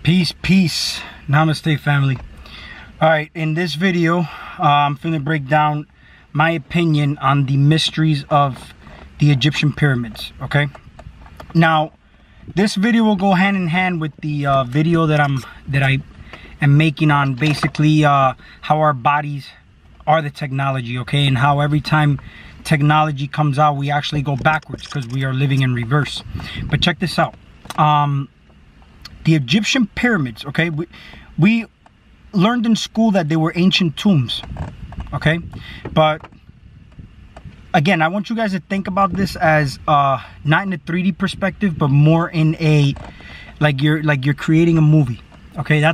Peace. Namaste, family. All right, in this video, I'm going to break down my opinion on the mysteries of the Egyptian pyramids. Okay. Now, this video will go hand in hand with the video that I am making on basically how our bodies are the technology. Okay, and how every time technology comes out, we actually go backwards because we are living in reverse. But check this out. The Egyptian pyramids, okay, we learned in school that they were ancient tombs, okay, but again, I want you guys to think about this as not in a 3D perspective, but more in a like you're creating a movie. Okay,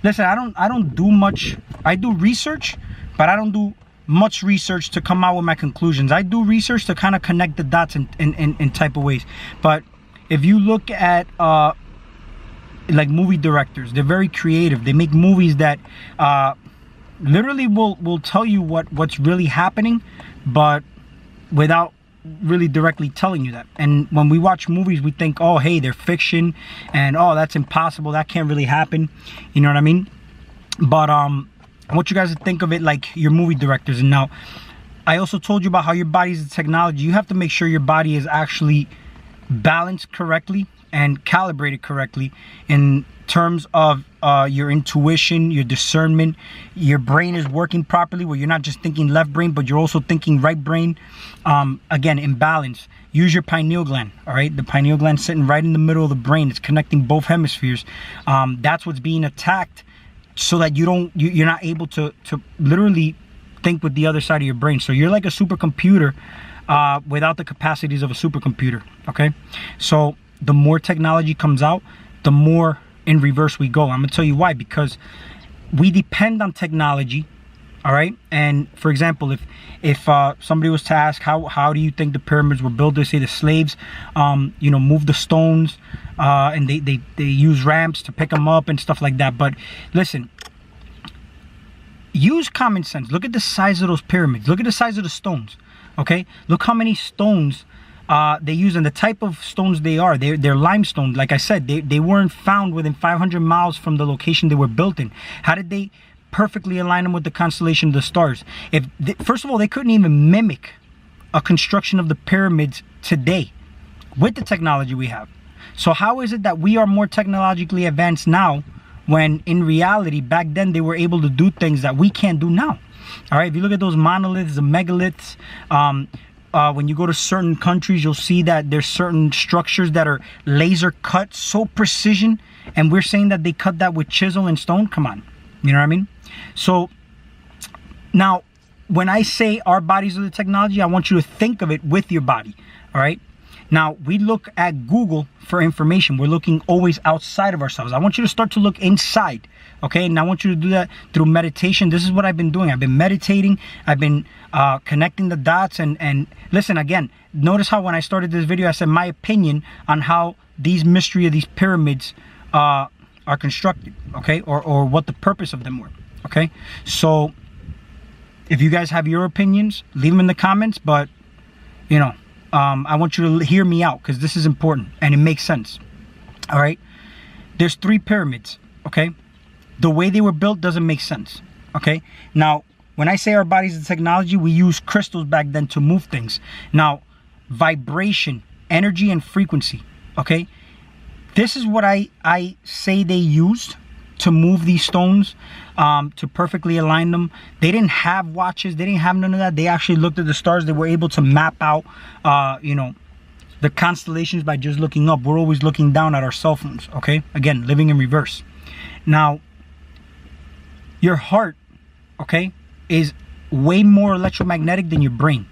listen, I don't do much. I do research, but I don't do much research to come out with my conclusions. I do research to kind of connect the dots in type of ways. But if you look at like movie directors, they're very creative. They make movies that literally will tell you what's really happening, but without really directly telling you that. And when we watch movies, we think, oh, hey, they're fiction, and oh, that's impossible, that can't really happen, you know what I mean? But I want you guys to think of it like your movie directors. And now, I also told you about how your body is a technology. You have to make sure your body is actually balanced correctly and calibrated correctly in terms of your intuition, your discernment. Your brain is working properly, where you're not just thinking left brain, but you're also thinking right brain. Again, in balance. Use your pineal gland, all right? The pineal gland sitting right in the middle of the brain. It's connecting both hemispheres. That's what's being attacked, so that you're not able to literally think with the other side of your brain. So you're like a supercomputer without the capacities of a supercomputer, okay? So the more technology comes out, the more in reverse we go. I'm gonna tell you why. Because we depend on technology, all right? And for example, if somebody was to ask how do you think the pyramids were built, they say the slaves move the stones, and they use ramps to pick them up and stuff like that. But listen, use common sense. Look at the size of those pyramids. Look at the size of the stones, okay? Look how many stones they use, and the type of stones they are. They're limestone. Like I said, they weren't found within 500 miles from the location they were built in. How did they perfectly align them with the constellation of the stars? First of all, they couldn't even mimic a construction of the pyramids today with the technology we have. So how is it that we are more technologically advanced now, when in reality back then they were able to do things that we can't do now? All right, if you look at those monoliths, the megaliths, when you go to certain countries, you'll see that there's certain structures that are laser cut, so precision, and we're saying that they cut that with chisel and stone. Come on, you know what I mean? So now, when I say our bodies are the technology, I want you to think of it with your body, all right? Now, we look at Google for information. We're looking always outside of ourselves. I want you to start to look inside, okay? And I want you to do that through meditation. This is what I've been doing. I've been meditating. I've been connecting the dots. And listen, again, notice how when I started this video, I said my opinion on how these mystery of these pyramids are constructed, okay? Or what the purpose of them were, okay? So if you guys have your opinions, leave them in the comments. But, you know, I want you to hear me out, because this is important and it makes sense. All right, there's 3 pyramids, okay? The way they were built doesn't make sense, okay? Now, when I say our bodies are technology, we use crystals back then to move things. Now, vibration, energy, and frequency, okay? This is what I say they used to move these stones, to perfectly align them. They didn't have watches. They didn't have none of that. They actually looked at the stars. They were able to map out, the constellations by just looking up. We're always looking down at our cell phones, okay? Again, living in reverse. Now, your heart, okay, is way more electromagnetic than your brain,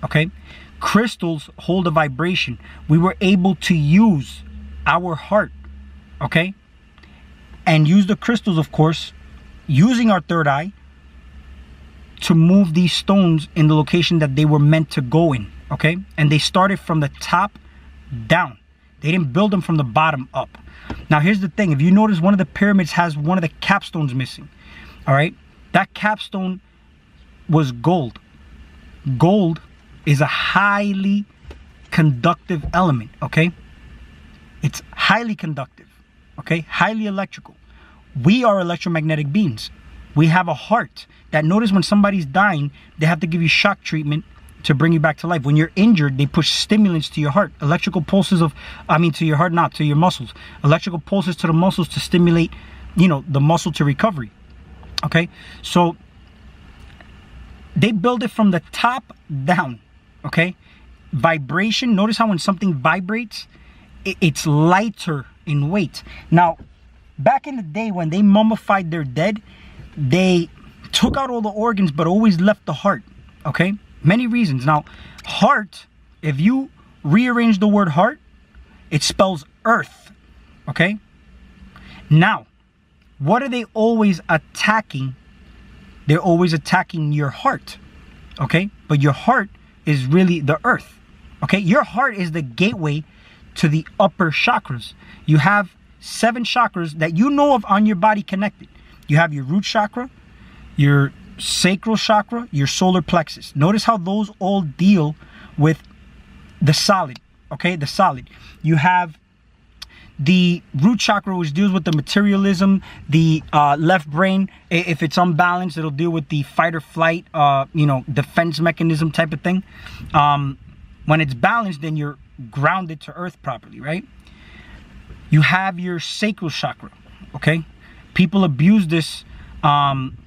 okay? Crystals hold a vibration. We were able to use our heart, okay? And use the crystals, of course, using our third eye to move these stones in the location that they were meant to go in, okay? And they started from the top down. They didn't build them from the bottom up. Now, here's the thing. If you notice, one of the pyramids has one of the capstones missing, all right? That capstone was gold. Gold is a highly conductive element, okay? It's highly conductive. okay? Highly electrical. We are electromagnetic beings. We have a heart that, notice when somebody's dying, they have to give you shock treatment to bring you back to life. When you're injured, they push stimulants to your heart. Electrical pulses to your heart, not to your muscles. Electrical pulses to the muscles to stimulate, the muscle to recovery. Okay? So they build it from the top down. Okay? Vibration. Notice how when something vibrates, it's lighter in weight. Now, back in the day when they mummified their dead, they took out all the organs but always left the heart. Okay? Many reasons. Now, heart, if you rearrange the word heart, it spells earth. Okay? Now, what are they always attacking? They're always attacking your heart. Okay? But your heart is really the earth. Okay? Your heart is the gateway to the upper chakras. You have 7 chakras that you know of on your body connected. You have your root chakra, your sacral chakra, your solar plexus. Notice how those all deal with the solid. Okay? The solid. You have the root chakra, which deals with the materialism, the left brain. If it's unbalanced, it'll deal with the fight or flight, defense mechanism type of thing. When it's balanced, then you're grounded to earth properly, right? You have your sacral chakra, okay? People abuse this, and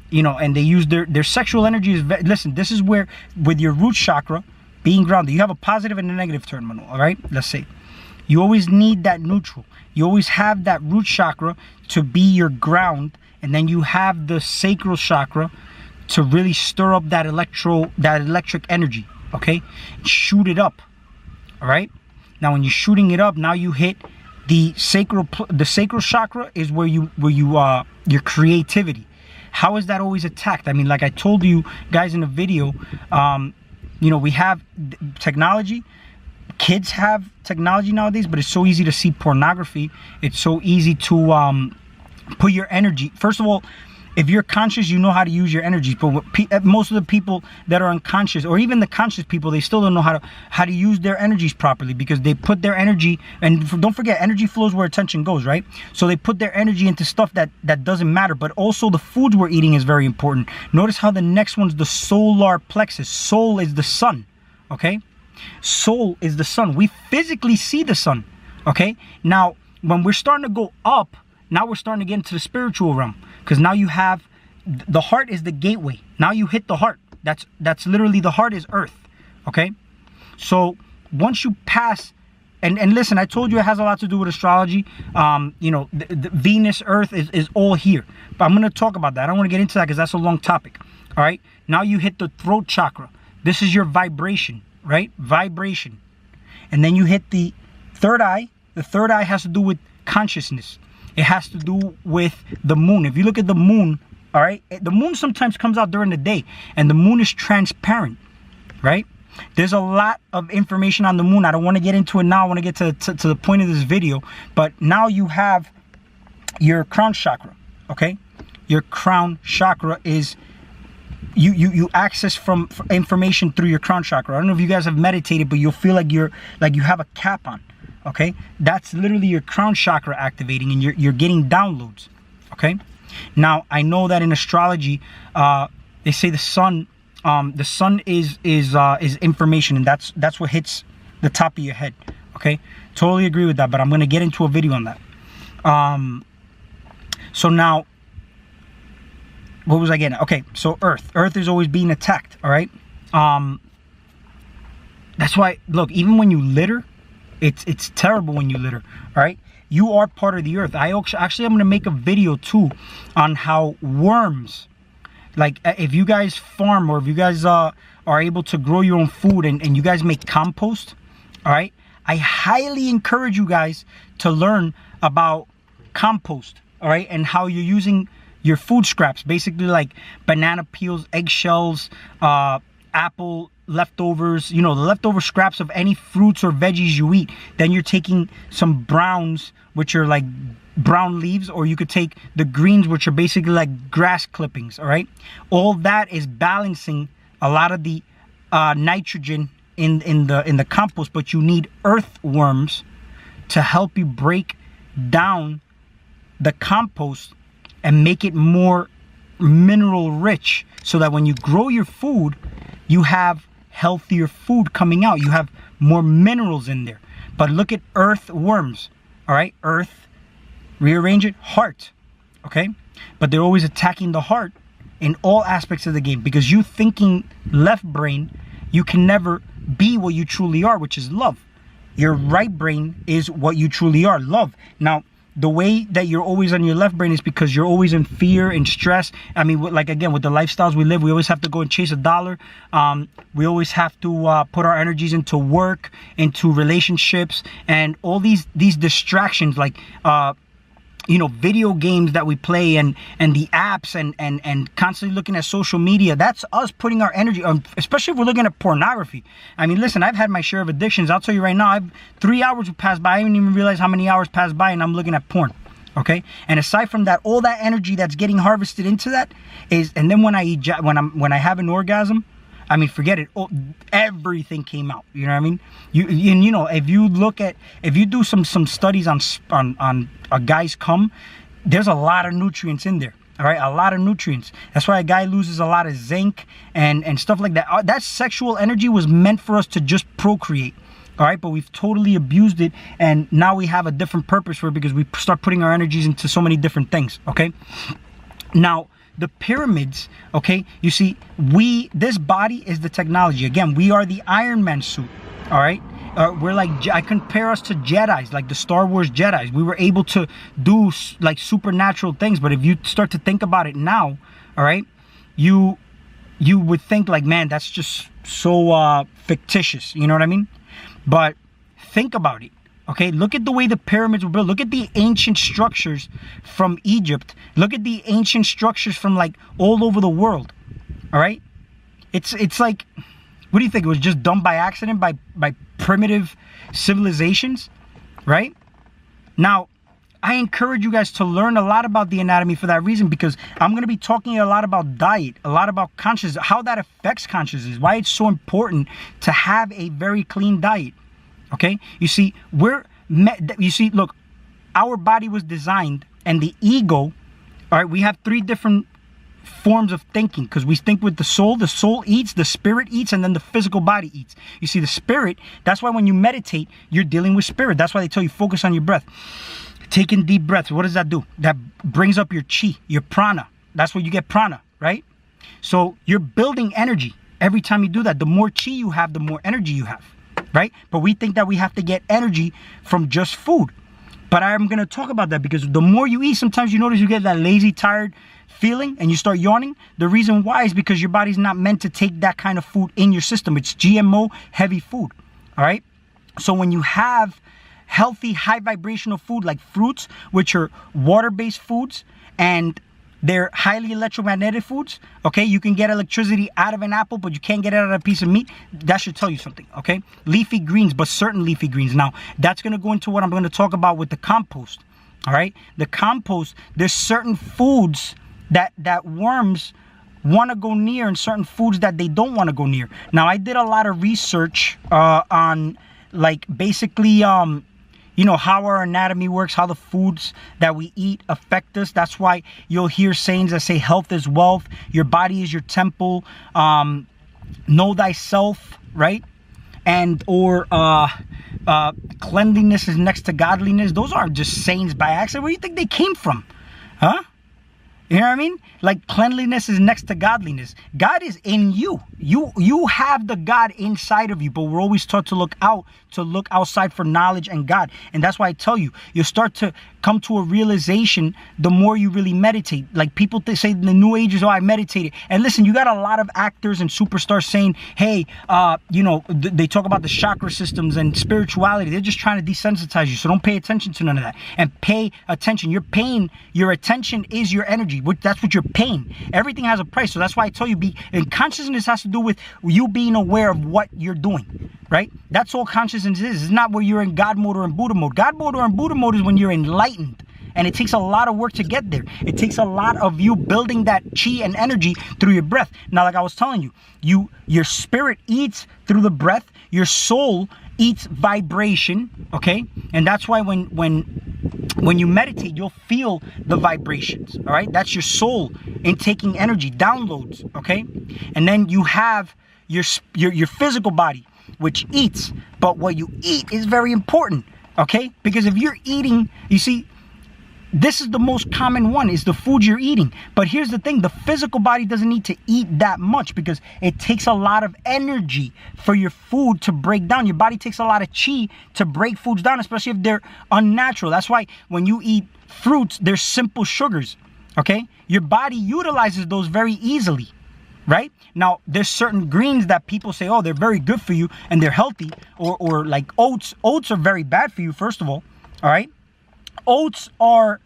they use their sexual energy. Listen, this is where, with your root chakra being grounded, you have a positive and a negative terminal, all right? Let's say. You always need that neutral. You always have that root chakra to be your ground, and then you have the sacral chakra to really stir up that electric energy, okay? Shoot it up, all right? Now, when you're shooting it up, now you hit the sacral chakra is where your creativity. How is that always attacked? I mean, like I told you guys in the video, we have technology. Kids have technology nowadays, but it's so easy to see pornography. It's so easy to put your energy. First of all, if you're conscious, you know how to use your energies. But most of the people that are unconscious, or even the conscious people, they still don't know how to use their energies properly, because they put their energy, and don't forget, energy flows where attention goes, right? So they put their energy into stuff that doesn't matter. But also the foods we're eating is very important. Notice how the next one's the solar plexus. Soul is the sun, okay? Soul is the sun. We physically see the sun, okay? Now, when we're starting to go up, now we're starting to get into the spiritual realm, because now you have the heart is the gateway. Now you hit the heart. That's literally, the heart is earth, okay? So once you pass, and listen, I told you it has a lot to do with astrology. The Venus, Earth is all here, but I'm going to talk about that. I don't want to get into that because that's a long topic. All right, now you hit the throat chakra. This is your vibration, right? Vibration. And then you hit the third eye. The third eye has to do with consciousness. It has to do with the moon. If you look at the moon, all right, the moon sometimes comes out during the day, and the moon is transparent, right? There's a lot of information on the moon. I don't want to get into it now. I want to get to the point of this video. But now you have your crown chakra, okay? Your crown chakra is, you access from information through your crown chakra. I don't know if you guys have meditated, but you'll feel like you have a cap on, okay? That's literally your crown chakra activating, and you're getting downloads, okay? Now, I know that in astrology, they say the sun is information, and that's what hits the top of your head, okay? Totally agree with that, but I'm going to get into a video on that. So now, what was I getting at? Okay, so Earth is always being attacked, all right? That's why, look, even when you litter, it's terrible when you litter, all right? You are part of the earth. Actually, I'm going to make a video too on how worms, like if you guys farm, or if you guys are able to grow your own food, and you guys make compost, all right? I highly encourage you guys to learn about compost, all right? And how you're using your food scraps, basically like banana peels, eggshells, apple leftovers, the leftover scraps of any fruits or veggies you eat. Then you're taking some browns, which are like brown leaves, or you could take the greens, which are basically like grass clippings, all right? All that is balancing a lot of the nitrogen in the compost, but you need earthworms to help you break down the compost and make it more mineral rich, so that when you grow your food, you have healthier food coming out. You have more minerals in there. But look at earthworms. All right, earth, rearrange it, heart. Okay, but they're always attacking the heart in all aspects of the game, because you thinking left brain, you can never be what you truly are, which is love. Your right brain is what you truly are, love. Now, the way that you're always on your left brain is because you're always in fear and stress. I mean, like, again, with the lifestyles we live, we always have to go and chase a dollar. We always have to put our energies into work, into relationships, and all these distractions, like video games that we play, and the apps, and constantly looking at social media. That's us putting our energy on, especially if we're looking at pornography. I mean, listen, I've had my share of addictions. I'll tell you right now, 3 hours would pass by. I didn't even realize how many hours passed by, and I'm looking at porn. Okay, and aside from that, all that energy that's getting harvested into that is, and then when I have an orgasm, I mean, forget it. Oh, everything came out. You know what I mean? If you do some studies on a guy's cum, there's a lot of nutrients in there. All right, a lot of nutrients. That's why a guy loses a lot of zinc and stuff like that. That sexual energy was meant for us to just procreate. All right, but we've totally abused it, and now we have a different purpose for it, because we start putting our energies into so many different things. Okay, now, the pyramids, okay, you see, this body is the technology. Again, we are the Iron Man suit. All right, we're like, I compare us to Jedis, like the Star Wars Jedis. We were able to do like supernatural things. But if you start to think about it now, all right, you would think like, man, that's just so fictitious. You know what I mean? But think about it. Okay, look at the way the pyramids were built. Look at the ancient structures from Egypt. Look at the ancient structures from like all over the world. All right, it's like, what do you think? It was just done by accident by primitive civilizations, right? Now, I encourage you guys to learn a lot about the anatomy for that reason, because I'm going to be talking a lot about diet, a lot about consciousness, how that affects consciousness, why it's so important to have a very clean diet. Okay, you see, look, our body was designed, and the ego, all right, we have 3 different forms of thinking, because we think with the soul eats, the spirit eats, and then the physical body eats. You see, the spirit, that's why when you meditate, you're dealing with spirit. That's why they tell you focus on your breath. Taking deep breaths, what does that do? That brings up your chi, your prana. That's where you get prana, right? So you're building energy every time you do that. The more chi you have, the more energy you have. Right? But we think that we have to get energy from just food. But I'm going to talk about that, because the more you eat, sometimes you notice you get that lazy, tired feeling and you start yawning. The reason why is because your body's not meant to take that kind of food in your system. It's GMO heavy food. All right? So when you have healthy, high vibrational food like fruits, which are water-based foods, and they're highly electromagnetic foods, okay? You can get electricity out of an apple, but you can't get it out of a piece of meat. That should tell you something, okay? Leafy greens, but certain leafy greens. Now, that's going to go into what I'm going to talk about with the compost, all right? The compost, there's certain foods that worms want to go near, and certain foods that they don't want to go near. Now, I did a lot of research on, like, basically, how our anatomy works, how the foods that we eat affect us. That's why you'll hear sayings that say health is wealth, your body is your temple, know thyself, right? And or cleanliness is next to godliness. Those aren't just sayings by accident. Where do you think they came from? Huh? You know what I mean? Like, cleanliness is next to godliness. God is in you. You have the God inside of you, but we're always taught to look outside for knowledge and God. And that's why I tell you, you'll start to come to a realization the more you really meditate. Like, people say in the New Ages, oh, I meditated. And listen, you got a lot of actors and superstars saying, hey, they talk about the chakra systems and spirituality. They're just trying to desensitize you. So don't pay attention to none of that. And pay attention. Your pain, your attention is your energy. That's what you're paying. Everything has a price. So that's why I tell you, and consciousness has to do with you being aware of what you're doing, right? That's all consciousness is. It's not where you're in God mode or in Buddha mode. God mode or in Buddha mode is when you're enlightened. And it takes a lot of work to get there. It takes a lot of you building that chi and energy through your breath. Now, like I was telling you, your spirit eats through the breath. Your soul eats vibration, okay? And that's why when you meditate, you'll feel the vibrations, all right? That's your soul intaking energy, downloads, okay? And then you have your physical body, which eats, but what you eat is very important, okay? Because if you're eating, you see, this is the most common one, is the food you're eating. But here's the thing, the physical body doesn't need to eat that much because it takes a lot of energy for your food to break down. Your body takes a lot of chi to break foods down, especially if they're unnatural. That's why when you eat fruits, they're simple sugars, okay? Your body utilizes those very easily, right? Now, there's certain greens that people say, oh, they're very good for you and they're healthy, or like oats. Oats are very bad for you, first of all right? Oats are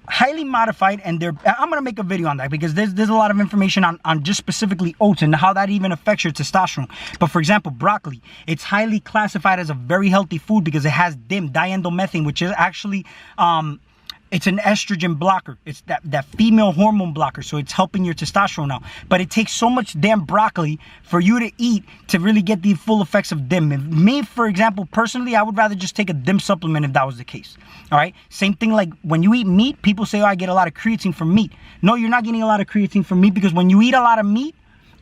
highly modified, and I'm going to make a video on that because there's a lot of information on just specifically oats and how that even affects your testosterone. But for example, broccoli, it's highly classified as a very healthy food because it has DIM, diindomethane, which is actually it's an estrogen blocker. It's that female hormone blocker. So it's helping your testosterone out. But it takes so much damn broccoli for you to eat to really get the full effects of DIM. Me, for example, personally, I would rather just take a DIM supplement if that was the case. All right. Same thing like when you eat meat, people say, oh, I get a lot of creatine from meat. No, you're not getting a lot of creatine from meat because when you eat a lot of meat,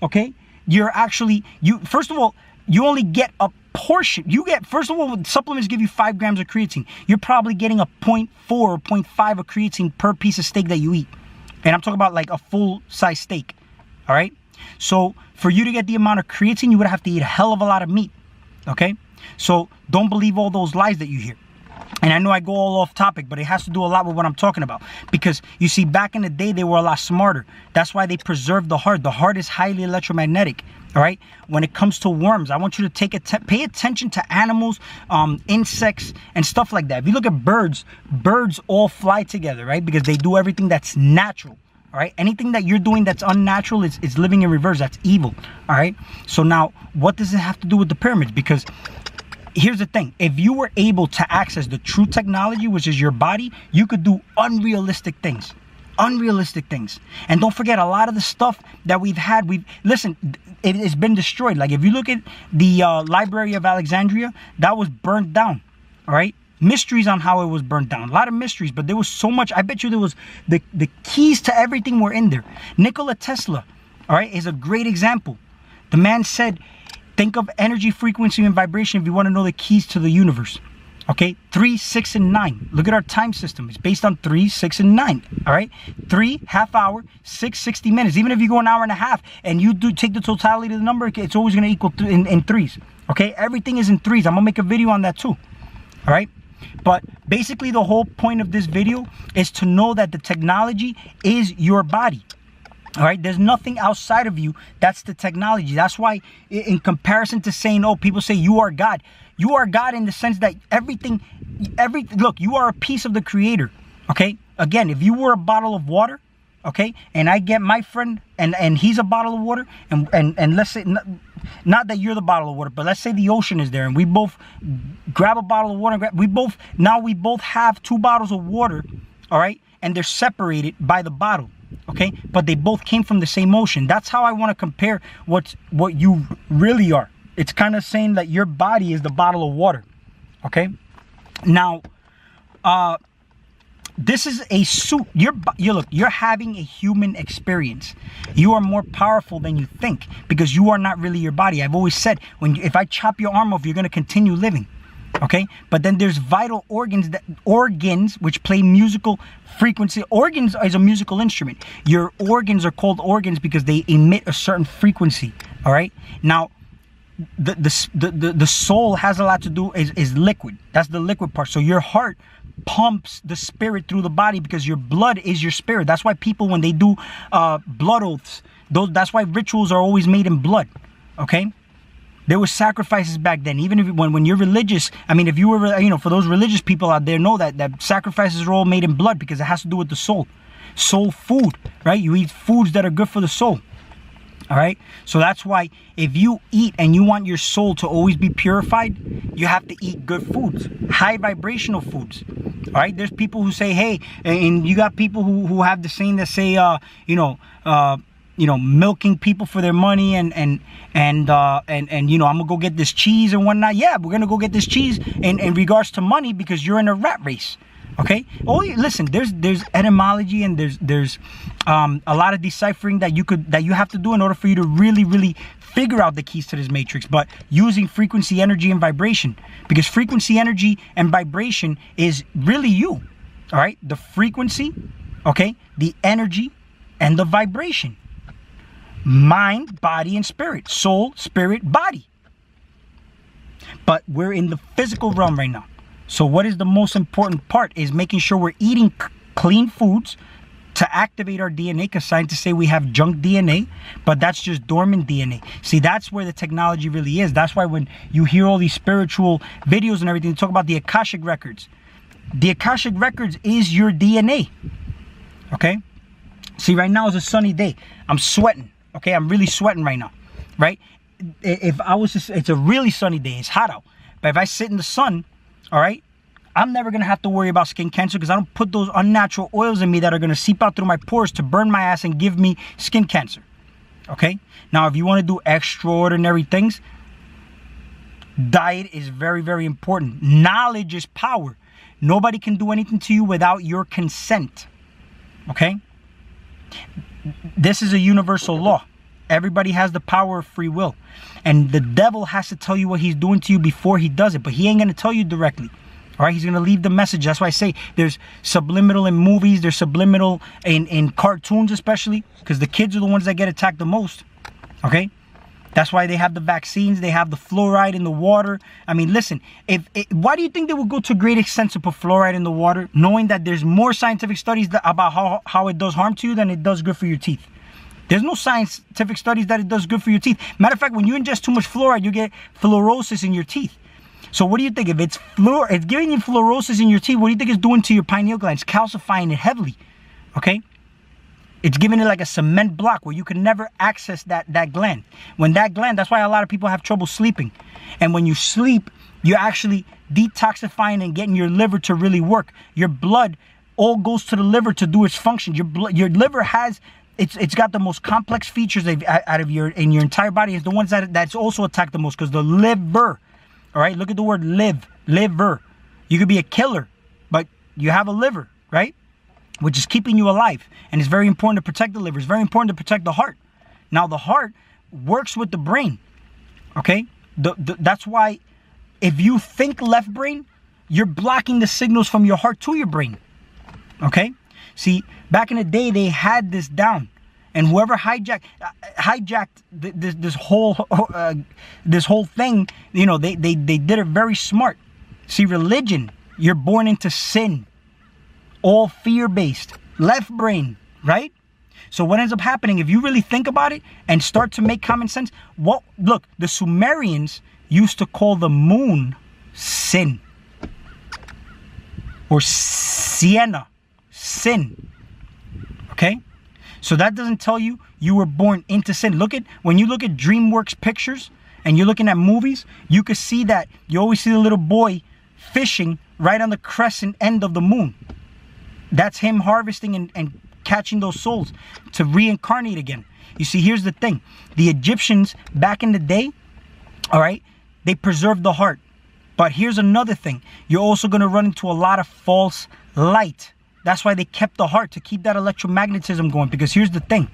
okay, you're actually, first of all, you only get a portion. First of all, supplements give you 5 grams of creatine. You're probably getting a 0.4 or 0.5 of creatine per piece of steak that you eat. And I'm talking about like a full size steak. All right. So for you to get the amount of creatine, you would have to eat a hell of a lot of meat. Okay. So don't believe all those lies that you hear. And I know I go all off topic, but it has to do a lot with what I'm talking about. Because you see, back in the day, they were a lot smarter. That's why they preserved the heart. The heart is highly electromagnetic. All right. When it comes to worms, I want you to pay attention to animals, insects, and stuff like that. If you look at birds all fly together, right? Because they do everything that's natural. All right. Anything that you're doing that's unnatural is living in reverse. That's evil. All right. So now, what does it have to do with the pyramids? Because here's the thing. If you were able to access the true technology, which is your body, you could do unrealistic things. Unrealistic things. And don't forget, a lot of the stuff that we've had, listen, it has been destroyed. Like if you look at the Library of Alexandria, that was burnt down. All right. Mysteries on how it was burnt down. A lot of mysteries, but there was so much. I bet you there was the keys to everything were in there. Nikola Tesla, all right, is a great example. The man said, think of energy, frequency, and vibration if you want to know the keys to the universe. Okay, 3, 6, and 9. Look at our time system. It's based on 3, 6, and 9. All right, 3, half hour, 6, 60 minutes. Even if you go an hour and a half and you do take the totality of the number, it's always going to equal in threes. Okay, everything is in threes. I'm going to make a video on that too. All right, but basically the whole point of this video is to know that the technology is your body. All right, there's nothing outside of you. That's the technology. That's why in comparison to saying, oh, people say you are God. You are God in the sense that look, you are a piece of the creator. Okay. Again, if you were a bottle of water, okay, and I get my friend and he's a bottle of water and let's say, not that you're the bottle of water, but let's say the ocean is there and we both grab a bottle of water. We both have 2 bottles of water. All right. And they're separated by the bottle. Okay, but they both came from the same ocean. That's how I want to compare what you really are. It's kind of saying that your body is the bottle of water. Okay, now this is a suit. You're having a human experience. You are more powerful than you think because you are not really your body. I've always said, if I chop your arm off, you're going to continue living. Okay, but then there's vital organs which play musical frequency. Organs is a musical instrument. Your organs are called organs because they emit a certain frequency. All right, now the soul has a lot to do is liquid. That's the liquid part. So your heart pumps the spirit through the body because your blood is your spirit. That's why people, when they do blood oaths, that's why rituals are always made in blood. Okay. There were sacrifices back then. Even if when you're religious, I mean, if you were, for those religious people out there, know that sacrifices are all made in blood because it has to do with the soul. Soul food, right? You eat foods that are good for the soul. All right. So that's why if you eat and you want your soul to always be purified, you have to eat good foods, high vibrational foods. All right. There's people who say, hey, and you got people who have the saying that say, milking people for their money and I'm gonna go get this cheese and whatnot. Yeah, we're gonna go get this cheese in regards to money because you're in a rat race. Okay. Oh, listen. There's etymology and there's a lot of deciphering that you have to do in order for you to really figure out the keys to this matrix. But using frequency, energy, and vibration, because frequency, energy, and vibration is really you. All right. The frequency, okay, the energy, and the vibration. Mind, body, and spirit. Soul, spirit, body. But we're in the physical realm right now. So what is the most important part is making sure we're eating clean foods to activate our DNA, because scientists say we have junk DNA, but that's just dormant DNA. See, that's where the technology really is. That's why when you hear all these spiritual videos and everything, they talk about the Akashic Records. The Akashic Records is your DNA. Okay? See, right now is a sunny day. I'm sweating. Okay? I'm really sweating right now. Right? If I was just, it's a really sunny day. It's hot out. But if I sit in the sun, all right, I'm never going to have to worry about skin cancer because I don't put those unnatural oils in me that are going to seep out through my pores to burn my ass and give me skin cancer. Okay? Now, if you want to do extraordinary things, diet is very, very important. Knowledge is power. Nobody can do anything to you without your consent. Okay? This is a universal law. Everybody has the power of free will. And the devil has to tell you what he's doing to you before he does it. But he ain't going to tell you directly. All right? He's going to leave the message. That's why I say there's subliminal in movies. There's subliminal in cartoons especially. Because the kids are the ones that get attacked the most. Okay? That's why they have the vaccines. They have the fluoride in the water. I mean, listen. Why do you think they would go to great extent to put fluoride in the water, knowing that there's more scientific studies about how it does harm to you than it does good for your teeth? There's no scientific studies that it does good for your teeth. Matter of fact, when you ingest too much fluoride, you get fluorosis in your teeth. So what do you think? If it's giving you fluorosis in your teeth, what do you think it's doing to your pineal gland? It's calcifying it heavily. Okay? It's giving it like a cement block where you can never access that gland. When that gland, that's why a lot of people have trouble sleeping. And when you sleep, you're actually detoxifying and getting your liver to really work. Your blood all goes to the liver to do its function. Your liver has... It's got the most complex features in your entire body. It's the ones that's also attacked the most because the liver. All right, look at the word liver. You could be a killer, but you have a liver, right? Which is keeping you alive, and it's very important to protect the liver. It's very important to protect the heart. Now the heart works with the brain. Okay, that's why if you think left brain, you're blocking the signals from your heart to your brain. Okay. See, back in the day, they had this down, and whoever hijacked this whole thing, they did it very smart. See, religion, you're born into sin, all fear-based, left brain, right? So what ends up happening if you really think about it and start to make common sense? Look, the Sumerians used to call the moon sin or Sienna. Sin. Okay? So that doesn't tell you you were born into sin. When you look at DreamWorks pictures and you're looking at movies, you can see that you always see the little boy fishing right on the crescent end of the moon. That's him harvesting and catching those souls to reincarnate again. You see, here's the thing. The Egyptians back in the day, all right, they preserved the heart. But here's another thing. You're also going to run into a lot of false light. That's why they kept the heart, to keep that electromagnetism going. Because here's the thing.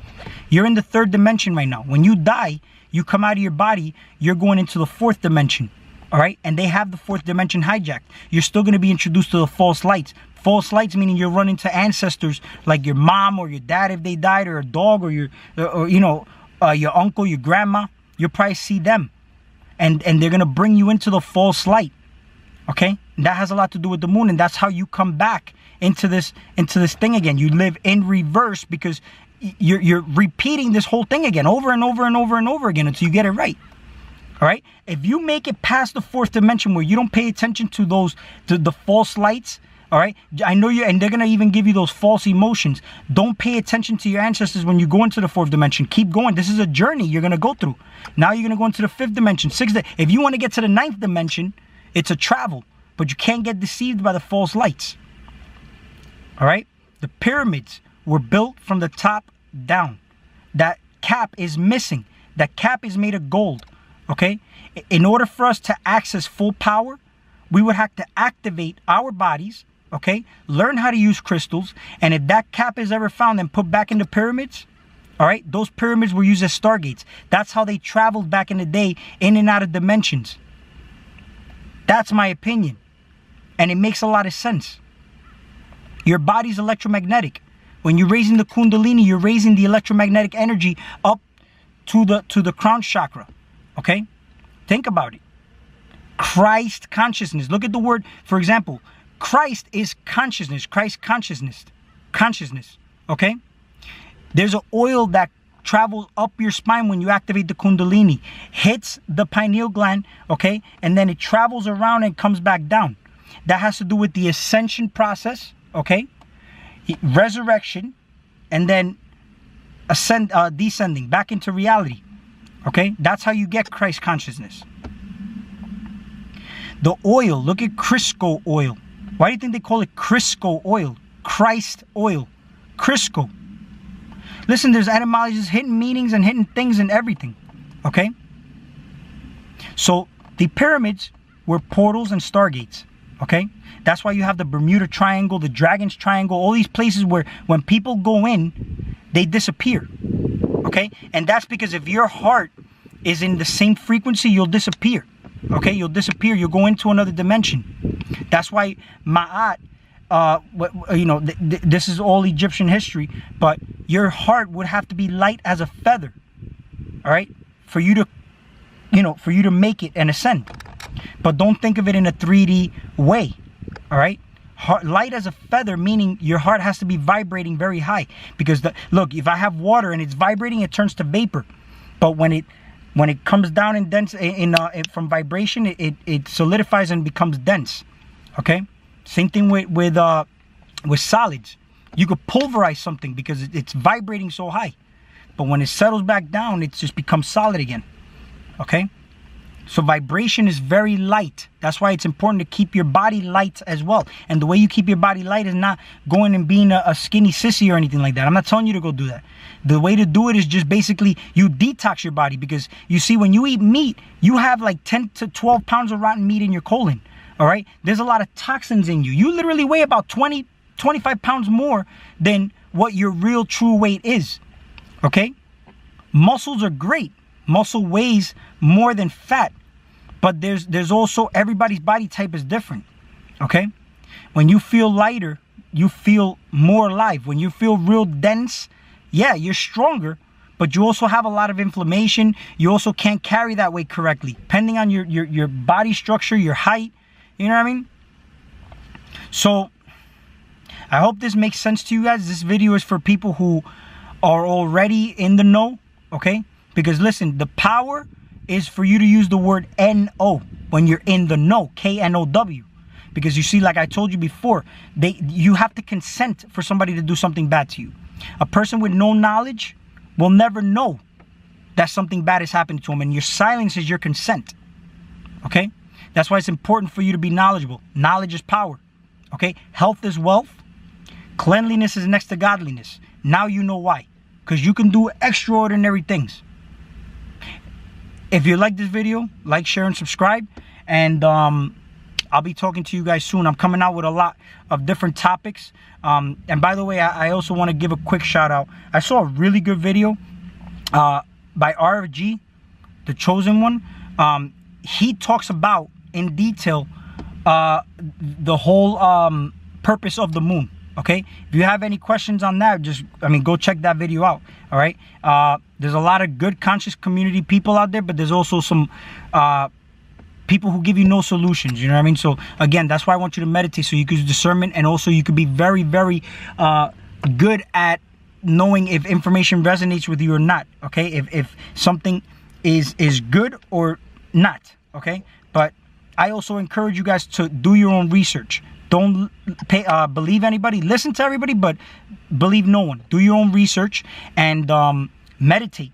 You're in the third dimension right now. When you die, you come out of your body, you're going into the fourth dimension. All right? And they have the fourth dimension hijacked. You're still going to be introduced to the false lights. False lights meaning you're running to ancestors like your mom or your dad if they died, or a dog, or your uncle, your grandma. You'll probably see them. And they're going to bring you into the false light. Okay? And that has a lot to do with the moon. And that's how you come back into this thing again. You live in reverse because you're repeating this whole thing again over and over and over and over again until you get it right. All right? If you make it past the fourth dimension where you don't pay attention to the false lights, all right? I know and they're going to even give you those false emotions. Don't pay attention to your ancestors when you go into the fourth dimension. Keep going. This is a journey you're going to go through. Now you're going to go into the fifth dimension, sixth. If you want to get to the ninth dimension, it's a travel, but you can't get deceived by the false lights. All right? The pyramids were built from the top down. That cap is missing. That cap is made of gold, okay? In order for us to access full power, we would have to activate our bodies, okay? Learn how to use crystals. And if that cap is ever found and put back in the pyramids, all right, those pyramids were used as stargates. That's how they traveled back in the day, in and out of dimensions. That's my opinion. And it makes a lot of sense. Your body's electromagnetic. When you're raising the Kundalini, you're raising the electromagnetic energy up to the crown chakra. Okay? Think about it. Christ consciousness. Look at the word, for example, Christ is consciousness. Christ consciousness. Consciousness. Okay? There's an oil that travels up your spine when you activate the Kundalini, hits the pineal gland, okay? And then it travels around and comes back down. That has to do with the ascension process, okay? Resurrection, and then descending back into reality, okay? That's how you get Christ consciousness. The oil, look at Crisco oil. Why do you think they call it Crisco oil? Christ oil. Crisco. Listen, there's etymologies, hidden meanings, and hidden things and everything. Okay? So, the pyramids were portals and stargates. Okay? That's why you have the Bermuda Triangle, the Dragon's Triangle, all these places where when people go in, they disappear. Okay? And that's because if your heart is in the same frequency, you'll disappear. Okay? You'll disappear. You'll go into another dimension. That's why Ma'at, you know, this is all Egyptian history, but your heart would have to be light as a feather, all right, for you to, you know, for you to make it and ascend. But don't think of it in a 3D way, all right? Light as a feather, meaning your heart has to be vibrating very high, because look, if I have water and it's vibrating, it turns to vapor. But when it comes down in dense from vibration, it solidifies and becomes dense. Okay? Same thing with solids. You could pulverize something because it's vibrating so high. But when it settles back down, it just becomes solid again. Okay? So vibration is very light. That's why it's important to keep your body light as well. And the way you keep your body light is not going and being a skinny sissy or anything like that. I'm not telling you to go do that. The way to do it is just basically you detox your body, because you see, when you eat meat, you have like 10 to 12 pounds of rotten meat in your colon. All right? There's a lot of toxins in you. You literally weigh about 20, 25 pounds more than what your real true weight is. Okay? Muscles are great. Muscle weighs more than fat. But there's also, everybody's body type is different. Okay? When you feel lighter, you feel more alive. When you feel real dense, yeah, you're stronger, but you also have a lot of inflammation. You also can't carry that weight correctly, depending on your body structure, your height. You know what I mean? So, I hope this makes sense to you guys. This video is for people who are already in the know, okay? Because listen, the power is for you to use the word N-O when you're in the know, K-N-O-W. Because you see, like I told you before, you have to consent for somebody to do something bad to you. A person with no knowledge will never know that something bad has happened to him, and your silence is your consent, okay? That's why it's important for you to be knowledgeable. Knowledge is power, okay? Health is wealth. Cleanliness is next to godliness. Now you know why. Because you can do extraordinary things. If you like this video, like, share, and subscribe. And I'll be talking to you guys soon. I'm coming out with a lot of different topics. And by the way, I also want to give a quick shout out. I saw a really good video by RFG, the chosen one. He talks about in detail the whole purpose of the moon. Okay, if you have any questions on that, just, go check that video out. All right, there's a lot of good conscious community people out there, but there's also some people who give you no solutions. You know what I mean? So again, that's why I want you to meditate, so you can use discernment, and also you could be very, very good at knowing if information resonates with you or not. Okay, if something is good or not. Okay, but I also encourage you guys to do your own research. Don't believe anybody. Listen to everybody, but believe no one. Do your own research and meditate.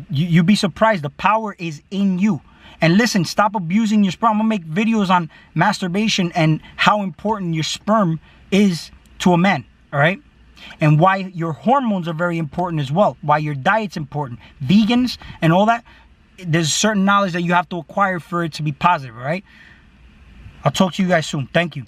You'll be surprised. The power is in you. And listen, stop abusing your sperm. I'm going to make videos on masturbation and how important your sperm is to a man. All right? and why your hormones are very important as well, why your diet's important. Vegans and all that, there's certain knowledge that you have to acquire for it to be positive, all right? I'll talk to you guys soon. Thank you.